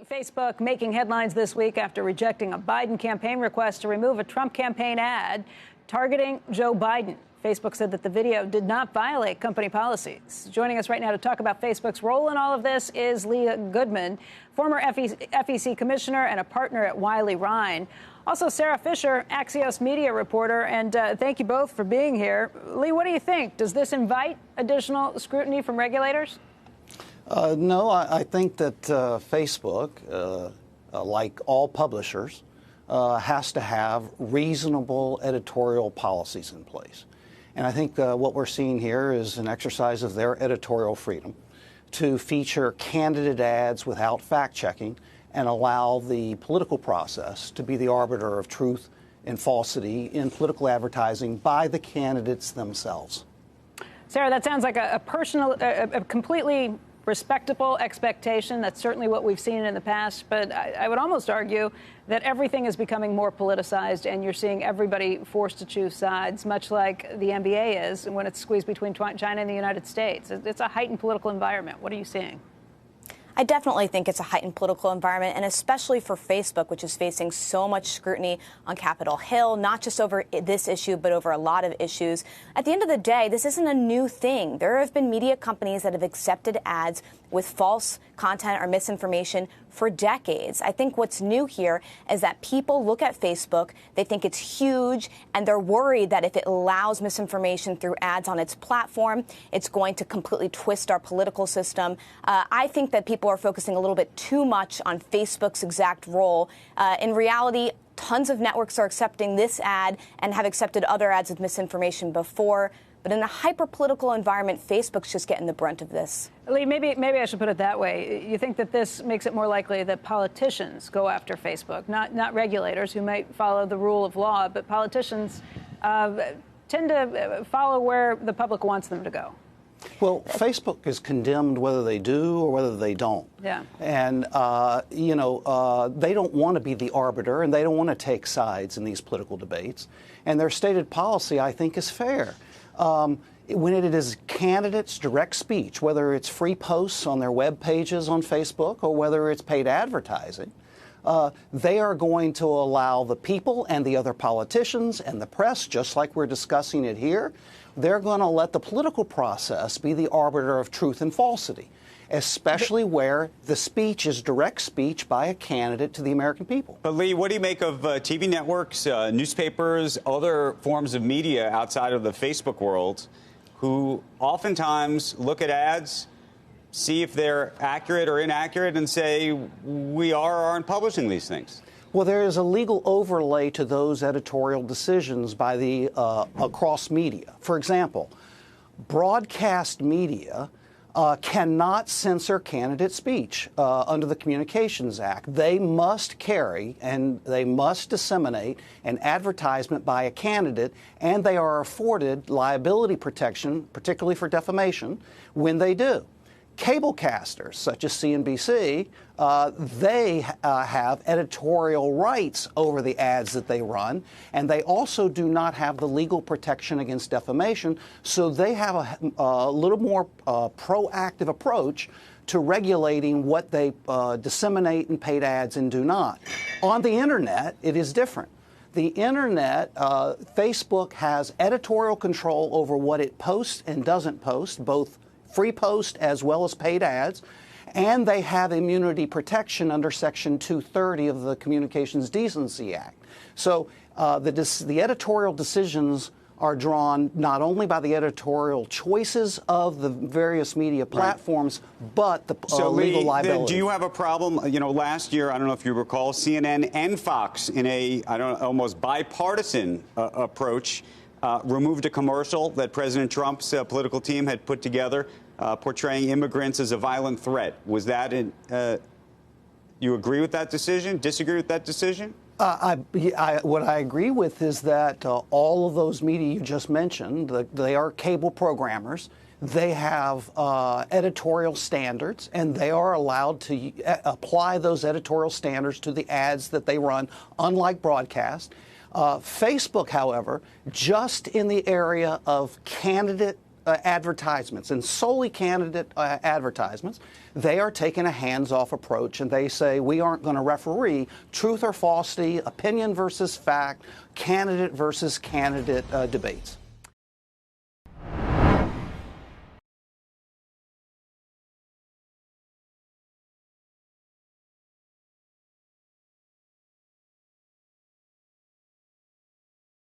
Facebook making headlines this week after rejecting a Biden campaign request to remove a Trump campaign ad targeting Joe Biden. Facebook said that the video did not violate company policies. Joining us right now to talk about Facebook's role in all of this is Leah Goodman, former FEC Commissioner and a partner at Wiley Rein. Also, Sarah Fisher, Axios media reporter, and thank you both for being here. Lee, what do you think? Does this invite additional scrutiny from regulators? No, I think that Facebook, like all publishers, has to have reasonable editorial policies in place. And I think what we're seeing here is an exercise of their editorial freedom to feature candidate ads without fact-checking and allow the political process to be the arbiter of truth and falsity in political advertising by the candidates themselves. Sarah, that sounds like a completely respectable expectation. That's certainly what we've seen in the past. But I would almost argue that everything is becoming more politicized, and you're seeing everybody forced to choose sides, much like the NBA is when it's squeezed between China and the United States. It's a heightened political environment. What are you seeing? I definitely think it's a heightened political environment, and especially for Facebook, which is facing so much scrutiny on Capitol Hill, not just over this issue, but over a lot of issues. At the end of the day, this isn't a new thing. There have been media companies that have accepted ads with false content or misinformation for decades. I think what's new here is that people look at Facebook, they think it's huge, and they're worried that if it allows misinformation through ads on its platform, it's going to completely twist our political system. I think that people are focusing a little bit too much on Facebook's exact role. In reality, tons of networks are accepting this ad and have accepted other ads with misinformation before. But in a hyper-political environment, Facebook's just getting the brunt of this. Lee, maybe I should put it that way. You think that this makes it more likely that politicians go after Facebook, not regulators who might follow the rule of law, but politicians tend to follow where the public wants them to go? Well, Facebook is condemned whether they do or whether they don't. Yeah. And, they don't want to be the arbiter, and they don't want to take sides in these political debates. And their stated policy, I think, is fair. When it is candidates' direct speech, whether it's free posts on their web pages on Facebook or whether it's paid advertising, they are going to allow the people and the other politicians and the press, just like we're discussing it here, they're going to let the political process be the arbiter of truth and falsity, especially where the speech is direct speech by a candidate to the American people. But, Lee, what do you make of TV networks, newspapers, other forms of media outside of the Facebook world who oftentimes look at ads, see if they're accurate or inaccurate, and say, we are or aren't publishing these things? Well, there is a legal overlay to those editorial decisions by the across media. For example, broadcast media cannot censor candidate speech under the Communications Act. They must carry and they must disseminate an advertisement by a candidate, and they are afforded liability protection, particularly for defamation, when they do. Cablecasters, such as CNBC, they have editorial rights over the ads that they run, and they also do not have the legal protection against defamation, so they have a little more proactive approach to regulating what they disseminate in paid ads and do not. On the Internet, it is different. The Internet, Facebook has editorial control over what it posts and doesn't post, both free post as well as paid ads, and they have immunity protection under Section 230 of the Communications Decency Act. So the editorial decisions are drawn not only by the editorial choices of the various media platforms, but the legal liability. Do you have a problem? Last year, I don't know if you recall, CNN and Fox, in a almost bipartisan approach, removed a commercial that President Trump's political team had put together portraying immigrants as a violent threat. Was that you agree with that decision? Disagree with that decision? What I agree with is that all of those media you just mentioned, they are cable programmers. They have editorial standards, and they are allowed to apply those editorial standards to the ads that they run, unlike broadcast. Facebook, however, just in the area of candidate advertisements and solely candidate advertisements, they are taking a hands-off approach, and they say we aren't going to referee truth or falsity, opinion versus fact, candidate versus candidate debates.